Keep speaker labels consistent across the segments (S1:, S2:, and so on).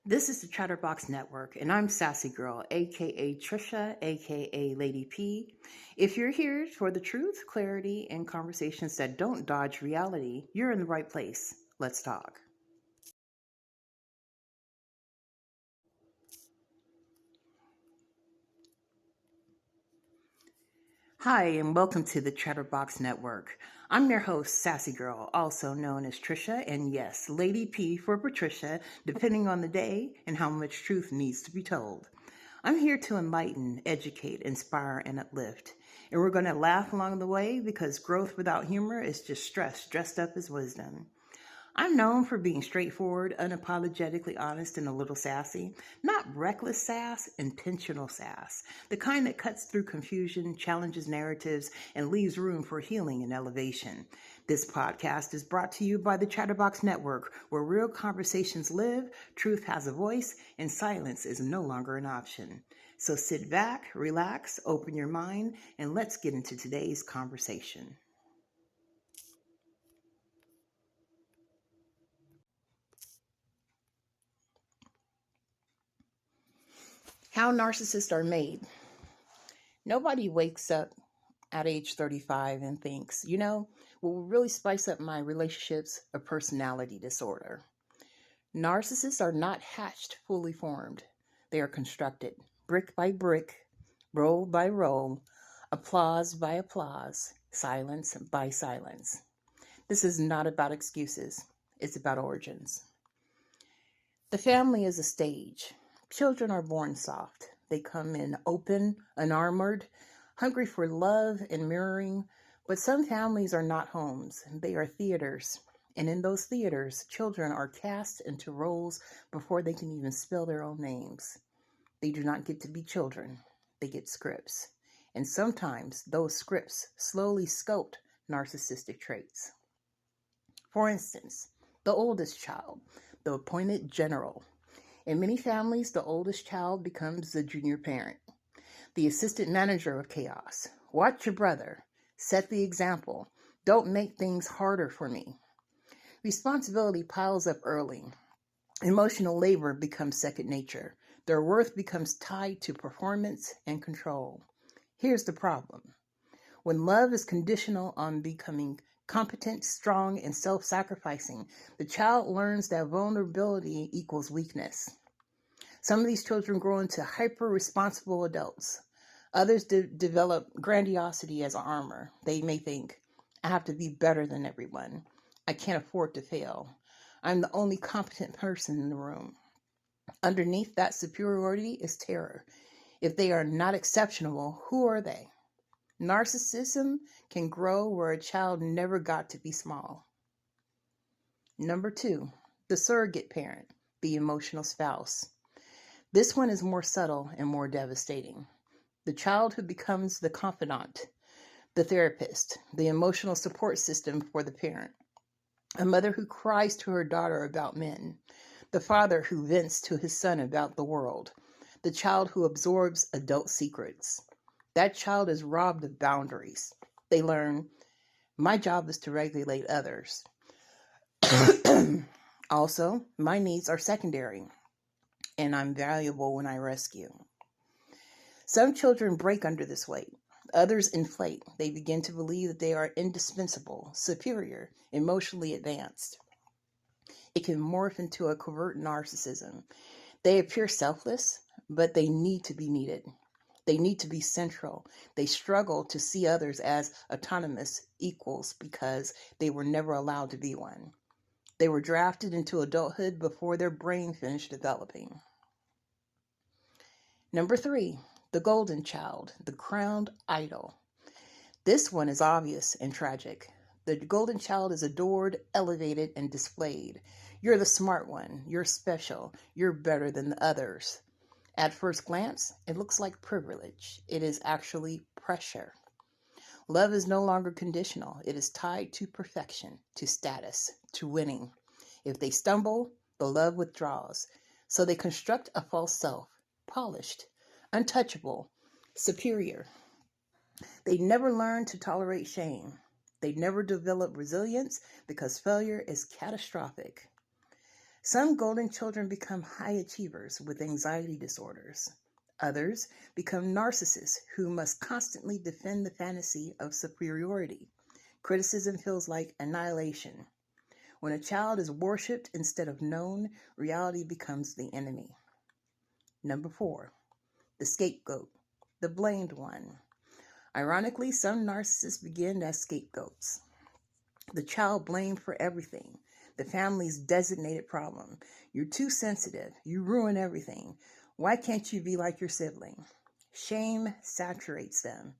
S1: This is the Chatterbox Network, and I'm Sassy Girl, aka Trisha, aka Lady P. If you're here for the truth, clarity, and conversations that don't dodge reality, you're in the right place. Let's talk. Hi, and welcome to the Chatterbox Network. I'm your host, Sassy Girl, also known as Trisha, and yes, Lady P for Patricia, depending on the day and how much truth needs to be told. I'm here to enlighten, educate, inspire, and uplift. And we're going to laugh along the way because growth without humor is just stress dressed up as wisdom. I'm known for being straightforward, unapologetically honest, and a little sassy. Not reckless sass, intentional sass. The kind that cuts through confusion, challenges narratives, and leaves room for healing and elevation. This podcast is brought to you by the Chatterbox Network, where real conversations live, truth has a voice, and silence is no longer an option. So sit back, relax, open your mind, and let's get into today's conversation. How narcissists are made. Nobody wakes up at age 35 and thinks, what will really spice up my relationships, a personality disorder. Narcissists are not hatched fully formed. They are constructed brick by brick, roll by roll, applause by applause, silence by silence. This is not about excuses. It's about origins. The family is a stage. Children are born soft. They come in open, unarmored, hungry for love and mirroring. But some families are not homes, they are theaters. And in those theaters, children are cast into roles before they can even spell their own names. They do not get to be children, they get scripts. And sometimes those scripts slowly sculpt narcissistic traits. For instance, the oldest child, the appointed general. In many families, the oldest child becomes the junior parent, the assistant manager of chaos. Watch your brother. Set the example. Don't make things harder for me. Responsibility piles up early. Emotional labor becomes second nature. Their worth becomes tied to performance and control. Here's the problem. When love is conditional on becoming competent, strong, and self-sacrificing, the child learns that vulnerability equals weakness. Some of these children grow into hyper-responsible adults. Others develop grandiosity as armor. They may think, I have to be better than everyone. I can't afford to fail. I'm the only competent person in the room. Underneath that superiority is terror. If they are not exceptional, who are they? Narcissism can grow where a child never got to be small. Number 2, the surrogate parent, the emotional spouse. This one is more subtle and more devastating. The child who becomes the confidant, the therapist, the emotional support system for the parent. A mother who cries to her daughter about men. The father who vents to his son about the world. The child who absorbs adult secrets. That child is robbed of boundaries. They learn, my job is to regulate others. Also, my needs are secondary, and I'm valuable when I rescue. Some children break under this weight. Others inflate. They begin to believe that they are indispensable, superior, emotionally advanced. It can morph into a covert narcissism. They appear selfless, but they need to be needed. They need to be central. They struggle to see others as autonomous equals because they were never allowed to be one. They were drafted into adulthood before their brain finished developing. Number 3, the golden child, the crowned idol. This one is obvious and tragic. The golden child is adored, elevated, and displayed. You're the smart one. You're special. You're better than the others. At first glance, it looks like privilege. It is actually pressure. Love is no longer conditional. It is tied to perfection, to status, to winning. If they stumble, the love withdraws. So they construct a false self, polished, untouchable, superior. They never learn to tolerate shame. They never develop resilience because failure is catastrophic. Some golden children become high achievers with anxiety disorders. Others become narcissists who must constantly defend the fantasy of superiority. Criticism feels like annihilation. When a child is worshipped instead of known, reality becomes the enemy. Number 4, the scapegoat, the blamed one. Ironically, some narcissists begin as scapegoats. The child blamed for everything, the family's designated problem. You're too sensitive. You ruin everything. Why can't you be like your sibling? Shame saturates them,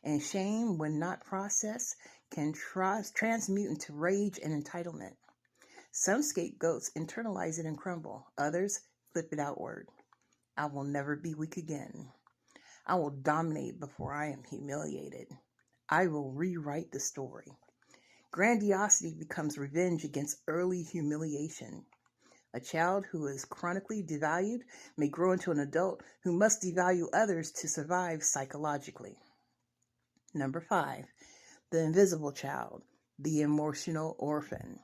S1: and shame, when not processed, can transmute into rage and entitlement. Some scapegoats internalize it and crumble. Others flip it outward. I will never be weak again. I will dominate before I am humiliated. I will rewrite the story. Grandiosity becomes revenge against early humiliation. A child who is chronically devalued may grow into an adult who must devalue others to survive psychologically. Number 5, the invisible child, the emotional orphan.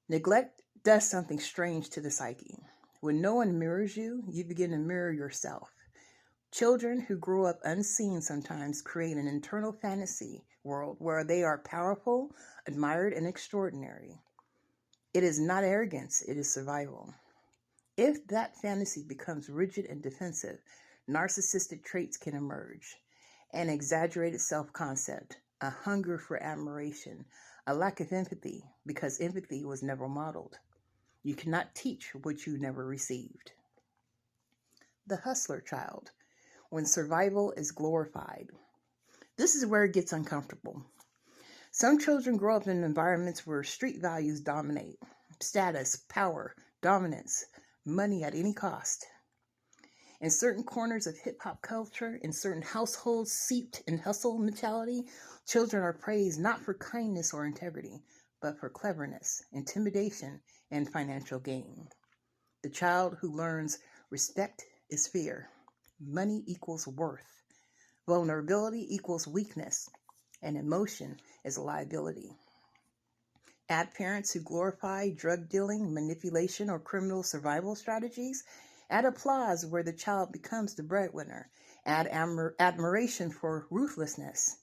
S1: Neglect does something strange to the psyche. When no one mirrors you, you begin to mirror yourself. Children who grow up unseen sometimes create an internal fantasy world where they are powerful, admired, and extraordinary. It is not arrogance, it is survival. If that fantasy becomes rigid and defensive, narcissistic traits can emerge. An exaggerated self-concept, a hunger for admiration, a lack of empathy because empathy was never modeled. You cannot teach what you never received. The hustler child, when survival is glorified. This is where it gets uncomfortable. Some children grow up in environments where street values dominate: status, power, dominance, money at any cost. In certain corners of hip-hop culture, in certain households steeped in hustle mentality, children are praised not for kindness or integrity, but for cleverness, intimidation, and financial gain. The child who learns respect is fear, money equals worth, vulnerability equals weakness, and emotion is a liability. Add parents who glorify drug dealing, manipulation, or criminal survival strategies. Add applause where the child becomes the breadwinner. Add admiration for ruthlessness.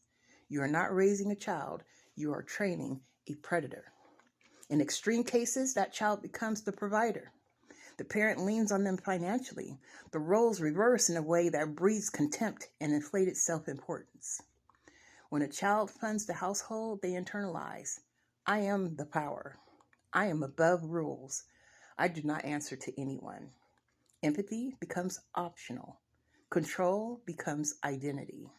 S1: You are not raising a child, you are training a predator. In extreme cases, that child becomes the provider. The parent leans on them financially. The roles reverse in a way that breeds contempt and inflated self-importance. When a child funds the household, they internalize, I am the power. I am above rules. I do not answer to anyone. Empathy becomes optional. Control becomes identity.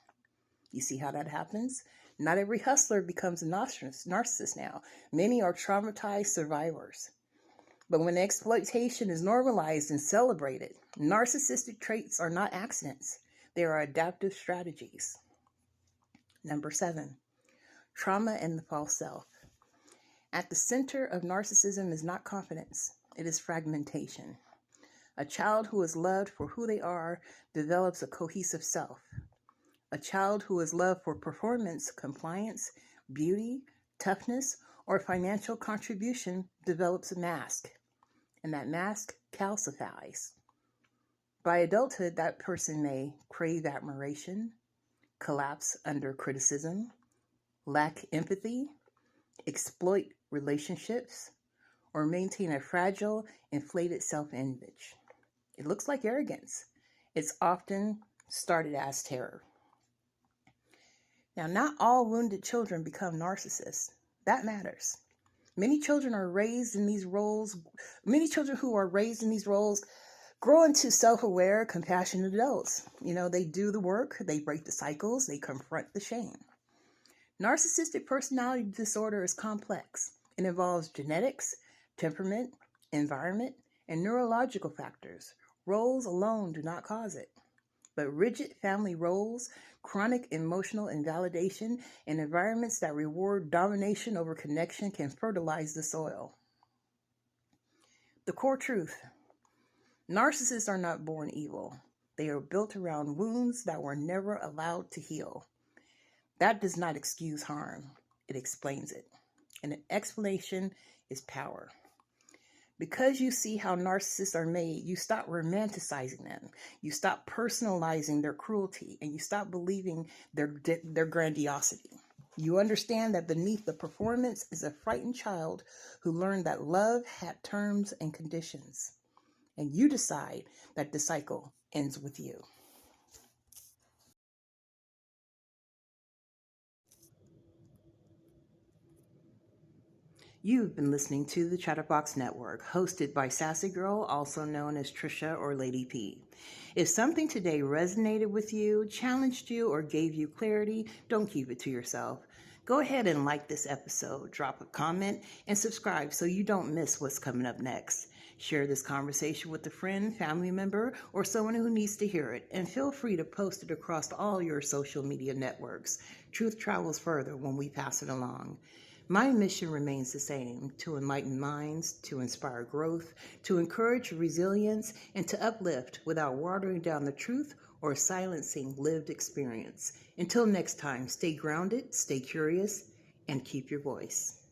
S1: You see how that happens? Not every hustler becomes a narcissist now. Many are traumatized survivors. But when exploitation is normalized and celebrated, narcissistic traits are not accidents. They are adaptive strategies. Number 7, trauma and the false self. At the center of narcissism is not confidence, it is fragmentation. A child who is loved for who they are develops a cohesive self. A child who is loved for performance, compliance, beauty, toughness, or financial contribution develops a mask, and that mask calcifies. By adulthood, that person may crave admiration, collapse under criticism, lack empathy, exploit relationships, or maintain a fragile, inflated self-image. It looks like arrogance. It's often started as terror. Now, not all wounded children become narcissists. That matters. Many children who are raised in these roles grow into self-aware, compassionate adults. They do the work, they break the cycles, they confront the shame. Narcissistic personality disorder is complex. It involves genetics, temperament, environment, and neurological factors. Roles alone do not cause it. But rigid family roles, chronic emotional invalidation, and environments that reward domination over connection can fertilize the soil. The core truth: narcissists are not born evil. They are built around wounds that were never allowed to heal. That does not excuse harm. It explains it. And an explanation is power. Because you see how narcissists are made, you stop romanticizing them. You stop personalizing their cruelty, and you stop believing their grandiosity. You understand that beneath the performance is a frightened child who learned that love had terms and conditions. And you decide that the cycle ends with you. You've been listening to the Chatterbox Network, hosted by Sassy Girl, also known as Trisha or Lady P. If something today resonated with you, challenged you, or gave you clarity, don't keep it to yourself. Go ahead and like this episode, drop a comment, and subscribe so you don't miss what's coming up next. Share this conversation with a friend, family member, or someone who needs to hear it, and feel free to post it across all your social media networks. Truth travels further when we pass it along. My mission remains the same: to enlighten minds, to inspire growth, to encourage resilience, and to uplift without watering down the truth or silencing lived experience. Until next time, stay grounded, stay curious, and keep your voice.